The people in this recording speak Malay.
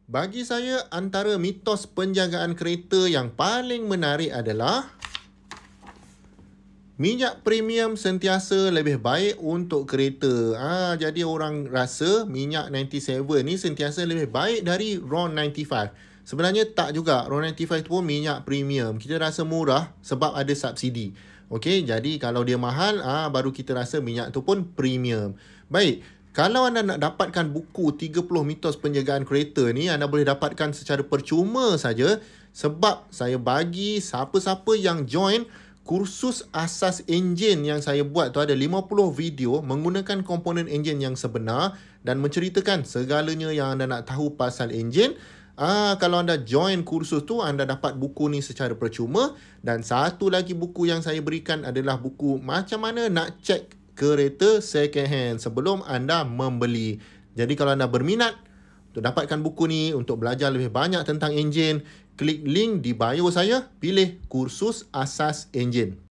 Bagi saya, antara mitos penjagaan kereta yang paling menarik adalah minyak premium sentiasa lebih baik untuk kereta. Jadi orang rasa minyak 97 ni sentiasa lebih baik dari RON 95. Sebenarnya tak juga. RON 95 tu pun minyak premium. Kita rasa murah sebab ada subsidi. Okey, jadi kalau dia mahal, baru kita rasa minyak tu pun premium. Baik. Kalau anda nak dapatkan buku 30 mitos penjagaan kereta ni, anda boleh dapatkan secara percuma saja sebab saya bagi siapa-siapa yang join kursus asas enjin yang saya buat tu, ada 50 video menggunakan komponen enjin yang sebenar dan menceritakan segalanya yang anda nak tahu pasal enjin. Kalau anda join kursus tu, anda dapat buku ni secara percuma. Dan satu lagi buku yang saya berikan adalah buku macam mana nak cek kereta second hand sebelum anda membeli. Jadi kalau anda berminat untuk dapatkan buku ni, untuk belajar lebih banyak tentang enjin, klik link di bio saya, pilih kursus asas enjin.